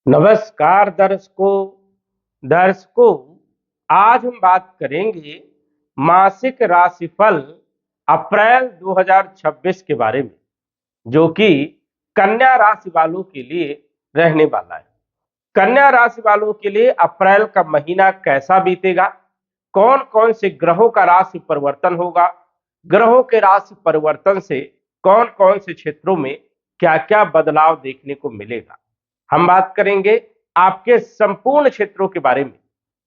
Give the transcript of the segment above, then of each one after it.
नमस्कार दर्शकों, आज हम बात करेंगे मासिक राशिफल अप्रैल 2026 के बारे में, जो कि कन्या राशि वालों के लिए रहने वाला है। कन्या राशि वालों के लिए अप्रैल का महीना कैसा बीतेगा, कौन कौन से ग्रहों का राशि परिवर्तन होगा, ग्रहों के राशि परिवर्तन से कौन कौन से क्षेत्रों में क्या क्या बदलाव देखने को मिलेगा, हम बात करेंगे आपके संपूर्ण क्षेत्रों के बारे में।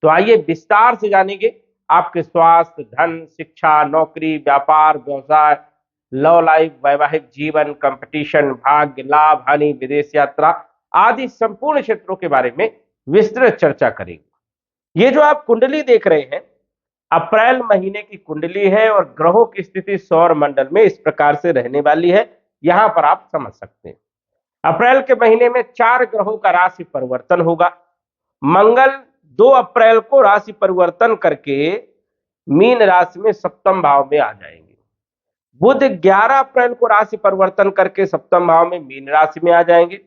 तो आइए विस्तार से जानेंगे आपके स्वास्थ्य, धन, शिक्षा, नौकरी, व्यापार, व्यवसाय, लव लाइफ, वैवाहिक जीवन, कंपटीशन, भाग्य, लाभ, हानि, विदेश यात्रा आदि संपूर्ण क्षेत्रों के बारे में विस्तृत चर्चा करेंगे। ये जो आप कुंडली देख रहे हैं, अप्रैल महीने की कुंडली है और ग्रहों की स्थिति सौर मंडल में इस प्रकार से रहने वाली है। यहां पर आप समझ सकते हैं अप्रैल के महीने में 4 ग्रहों का राशि परिवर्तन होगा। मंगल 2 अप्रैल को राशि परिवर्तन करके मीन राशि में सप्तम भाव में आ जाएंगे। बुध 11 अप्रैल को राशि परिवर्तन करके सप्तम भाव में मीन राशि में आ जाएंगे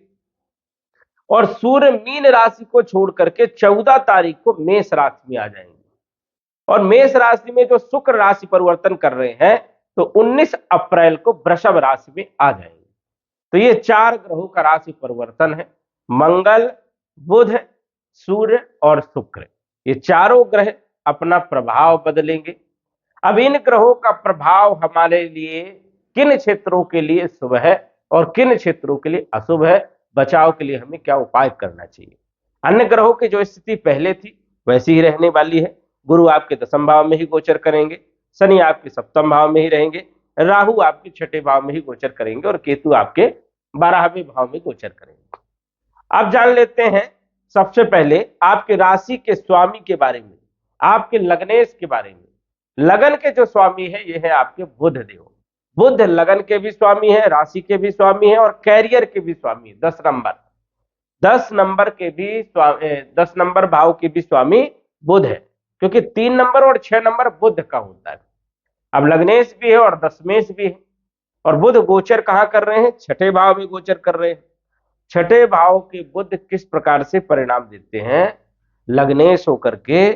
और सूर्य मीन राशि को छोड़ करके 14 तारीख को मेष राशि में आ जाएंगे। और मेष राशि में जो शुक्र राशि परिवर्तन कर रहे हैं तो 19 अप्रैल को वृषभ राशि में आ जाएंगे। तो ये 4 ग्रहों का राशि परिवर्तन है। मंगल, बुध, सूर्य और शुक्र, ये चारों ग्रह अपना प्रभाव बदलेंगे। अब इन ग्रहों का प्रभाव हमारे लिए किन क्षेत्रों के लिए शुभ है और किन क्षेत्रों के लिए अशुभ है, बचाव के लिए हमें क्या उपाय करना चाहिए। अन्य ग्रहों की जो स्थिति पहले थी वैसी ही रहने वाली है। गुरु आपके 10वें भाव में ही गोचर करेंगे, शनि आपके 7वें भाव में ही रहेंगे, राहु आपके 6ठे भाव में ही गोचर करेंगे और केतु आपके 12वें भाव में गोचर करेंगे। अब जान लेते हैं सबसे पहले आपके राशि के स्वामी के बारे में, आपके लग्नेश के बारे में। लगन के जो स्वामी है ये है आपके बुध देव। बुध लगन के भी स्वामी है, राशि के भी स्वामी है और कैरियर के भी स्वामी है। 10 नंबर के भी 10 नंबर भाव के भी स्वामी बुध है, क्योंकि 3 नंबर और 6 नंबर बुध का होता है। अब लग्नेश भी है और दशमेश भी है। और बुध गोचर कहां कर रहे हैं? 6ठे भाव में गोचर कर रहे हैं। 6ठे भाव के बुध किस प्रकार से परिणाम देते हैं लग्नेश होकर के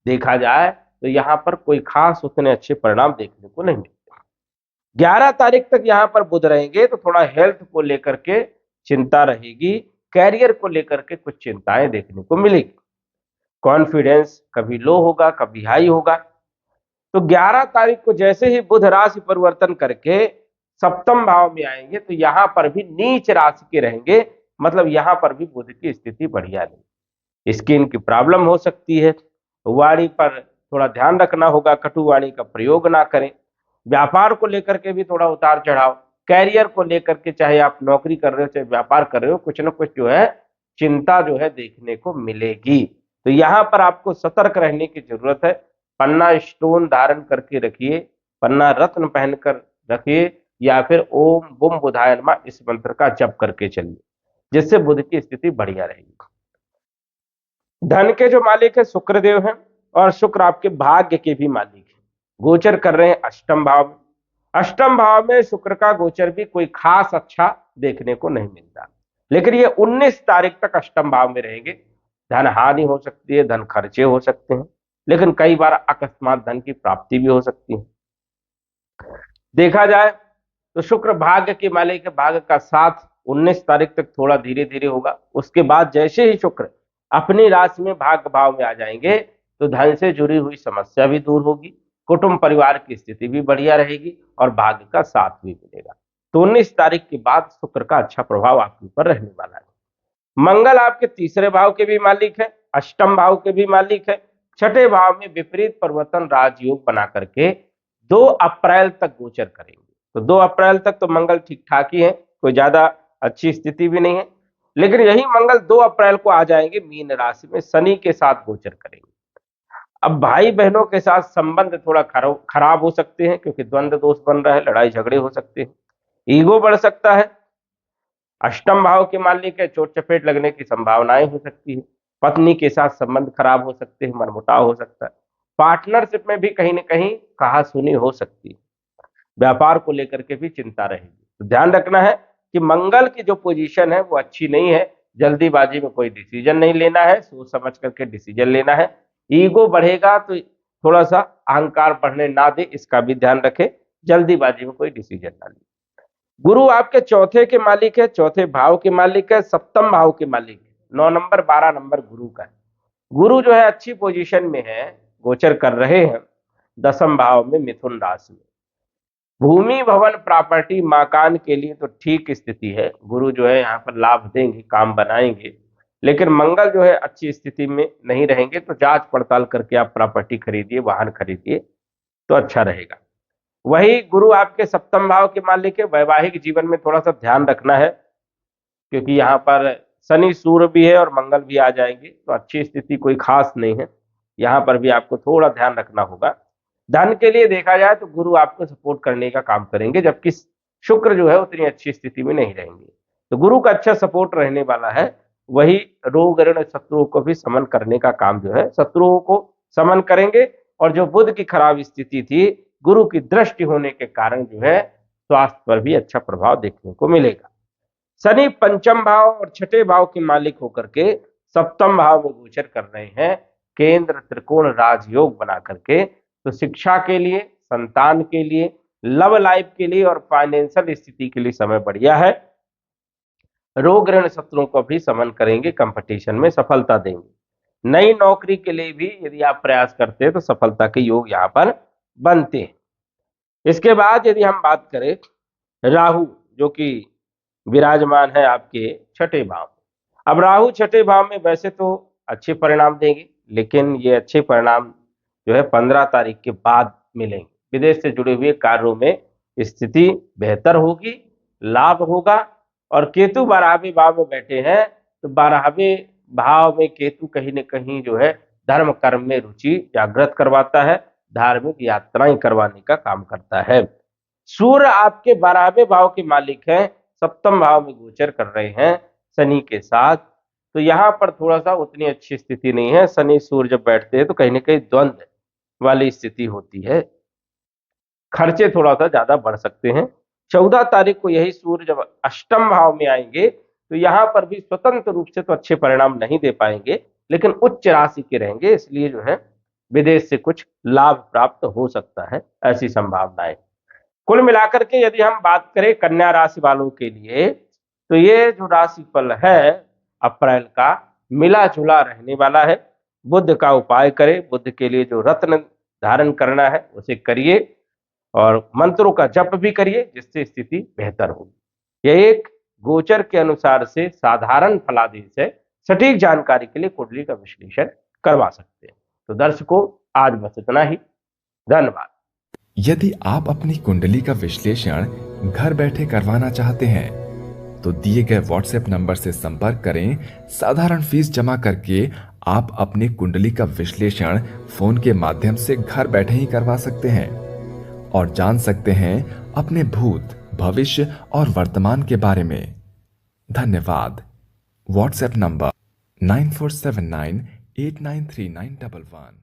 देखा जाए तो यहां पर कोई खास उतने अच्छे परिणाम देखने को नहीं मिलते। 11 तारीख तक यहां पर बुध रहेंगे तो थोड़ा हेल्थ को लेकर के चिंता रहेगी, कैरियर को लेकर के कुछ चिंताएं देखने को मिलेगी। कॉन्फिडेंस कभी लो होगा, कभी हाई होगा। तो 11 तारीख को जैसे ही बुध राशि परिवर्तन करके सप्तम भाव में आएंगे तो यहां पर भी नीच राशि के रहेंगे, मतलब यहां पर भी बुध की स्थिति बढ़िया नहीं। स्किन की प्रॉब्लम हो सकती है, वाणी पर थोड़ा ध्यान रखना होगा, कटु वाणी का प्रयोग ना करें। व्यापार को लेकर के भी थोड़ा उतार चढ़ाव, कैरियर को लेकर के चाहे आप नौकरी कर रहे हो चाहे व्यापार कर रहे हो, कुछ ना कुछ जो है चिंता जो है देखने को मिलेगी। तो यहां पर आपको सतर्क रहने की जरूरत है। पन्ना स्टोन धारण करके रखिए, पन्ना रत्न पहनकर रखिए या फिर ओम बुम बुधाय नमः इस मंत्र का जप करके चलिए, जिससे बुध की स्थिति बढ़िया रहेगी। धन के जो मालिक है शुक्रदेव हैं और शुक्र आपके भाग्य के भी मालिक हैं। गोचर कर रहे हैं अष्टम भाव में। अष्टम भाव में शुक्र का गोचर भी कोई खास अच्छा देखने को नहीं मिलता, लेकिन ये 19 तारीख तक अष्टम भाव में रहेंगे। धन हानि हो सकती है, धन खर्चे हो सकते हैं, लेकिन कई बार अकस्मात धन की प्राप्ति भी हो सकती है। देखा जाए तो शुक्र भाग्य के मालिक है, भाग्य का साथ 19 तारीख तक थोड़ा धीरे धीरे होगा। उसके बाद जैसे ही शुक्र अपनी राशि में भाग्य भाव में आ जाएंगे तो धन से जुड़ी हुई समस्या भी दूर होगी, कुटुंब परिवार की स्थिति भी बढ़िया रहेगी और भाग्य का साथ भी मिलेगा। तो 19 तारीख के बाद शुक्र का अच्छा प्रभाव आपके ऊपर रहने वाला है। मंगल आपके 3रे भाव के भी मालिक है, अष्टम भाव के भी मालिक है। 6ठे भाव में विपरीत परिवर्तन राजयोग बना करके 2 अप्रैल तक गोचर करेंगे। तो 2 अप्रैल तक तो मंगल ठीक ठाक ही है, कोई ज्यादा अच्छी स्थिति भी नहीं है, लेकिन यही मंगल 2 अप्रैल को आ जाएंगे मीन राशि में, शनि के साथ गोचर करेंगे। अब भाई बहनों के साथ संबंध थोड़ा खराब हो सकते हैं, क्योंकि द्वंद्व दोष बन रहा है, लड़ाई झगड़े हो सकते हैं, ईगो बढ़ सकता है। अष्टम भाव के मालिक है, चोट चपेट लगने की संभावनाएं हो सकती है। पत्नी के साथ संबंध खराब हो सकते हैं, मनमुटाव हो सकता है। पार्टनरशिप में भी कहीं ना कहीं कहासुनी हो सकती है। व्यापार को लेकर के भी चिंता रहेगी। तो ध्यान रखना है कि मंगल की जो पोजीशन है वो अच्छी नहीं है, जल्दीबाजी में कोई डिसीजन नहीं लेना है, सोच समझ करके डिसीजन लेना है। ईगो बढ़ेगा तो थोड़ा सा अहंकार बढ़ने ना दे, इसका भी ध्यान रखें। जल्दीबाजी में कोई डिसीजन ना ले। गुरु आपके चौथे के मालिक है, चौथे भाव के मालिक है, सप्तम भाव के मालिक है। 9 नंबर 12 नंबर गुरु का है। गुरु जो है अच्छी पोजीशन में है, गोचर कर रहे हैं 10म भाव में मिथुन राशि में। भूमि भवन प्रॉपर्टी मकान के लिए तो ठीक स्थिति है। गुरु जो है यहाँ पर लाभ देंगे, काम बनाएंगे। लेकिन मंगल जो है अच्छी स्थिति में नहीं रहेंगे, तो जांच पड़ताल करके आप प्रॉपर्टी खरीदिए, वाहन खरीदिए तो अच्छा रहेगा। वही गुरु आपके सप्तम भाव के मालिक है। वैवाहिक जीवन में थोड़ा सा ध्यान रखना है, क्योंकि यहाँ पर शनि सूर्य भी है और मंगल भी आ जाएंगे, तो अच्छी स्थिति कोई खास नहीं है। यहाँ पर भी आपको थोड़ा ध्यान रखना होगा। धन के लिए देखा जाए तो गुरु आपको सपोर्ट करने का काम करेंगे, जबकि शुक्र जो है उतनी अच्छी स्थिति में नहीं रहेंगे। तो गुरु का अच्छा सपोर्ट रहने वाला है। वही रोग ऋण शत्रुओं को भी समन करने का काम जो है, शत्रुओं को समन करेंगे। और जो बुध की खराब स्थिति थी, गुरु की दृष्टि होने के कारण जो है स्वास्थ्य पर भी अच्छा प्रभाव देखने को मिलेगा। शनि पंचम भाव और छठे भाव के मालिक होकर के सप्तम भाव में गोचर कर रहे हैं, केंद्र त्रिकोण राजयोग बना करके। तो शिक्षा के लिए, संतान के लिए, लव लाइफ के लिए और फाइनेंशियल स्थिति के लिए समय बढ़िया है। रोग ऋण शत्रुओं को भी समन करेंगे, कंपटीशन में सफलता देंगे। नई नौकरी के लिए भी यदि आप प्रयास करते हैं तो सफलता के योग यहाँ पर बनते हैं। इसके बाद यदि हम बात करें राहु, जो कि विराजमान है आपके छठे भाव। अब राहु छठे भाव में वैसे तो अच्छे परिणाम देंगे, लेकिन ये अच्छे परिणाम जो है 15 तारीख के बाद मिलेंगे। विदेश से जुड़े हुए कार्यों में स्थिति बेहतर होगी, लाभ होगा। और केतु 12वें भाव में बैठे हैं, तो 12वें भाव में केतु कहीं न कहीं जो है धर्म कर्म में रुचि जागृत करवाता है, धार्मिक यात्राएं करवाने का काम करता है। सूर्य आपके 12वें भाव के मालिक हैं, सप्तम भाव में गोचर कर रहे हैं शनि के साथ। तो यहाँ पर थोड़ा सा उतनी अच्छी स्थिति नहीं है। शनि सूर्य जब बैठते हैं तो कहीं ना कहीं द्वंद्व वाली स्थिति होती है, खर्चे थोड़ा सा ज्यादा बढ़ सकते हैं। 14 तारीख को यही सूर्य जब अष्टम भाव में आएंगे, तो यहाँ पर भी स्वतंत्र रूप से तो अच्छे परिणाम नहीं दे पाएंगे, लेकिन उच्च राशि के रहेंगे। इसलिए जो है विदेश से कुछ लाभ प्राप्त हो सकता है, ऐसी संभावनाएं। कुल मिलाकर के यदि हम बात करें कन्या राशि वालों के लिए, तो ये जो राशिफल है अप्रैल का मिला जुला रहने वाला है। बुद्ध का उपाय करें, बुद्ध के लिए जो रत्न धारण करना है उसे करिए, और मंत्रों का जप भी करिए, जिससे स्थिति बेहतर होगी। यह एक गोचर के अनुसार से साधारण फलादेश है। सटीक जानकारी के लिए कुंडली का विश्लेषण करवा सकते हैं। तो दर्शकों, आज बस इतना ही। धन्यवाद। यदि आप अपनी कुंडली का विश्लेषण घर बैठे करवाना चाहते हैं तो दिए गए व्हाट्सएप नंबर से संपर्क करें। साधारण फीस जमा करके आप अपनी कुंडली का विश्लेषण फोन के माध्यम से घर बैठे ही करवा सकते हैं और जान सकते हैं अपने भूत, भविष्य और वर्तमान के बारे में। धन्यवाद। WhatsApp number 9479893911।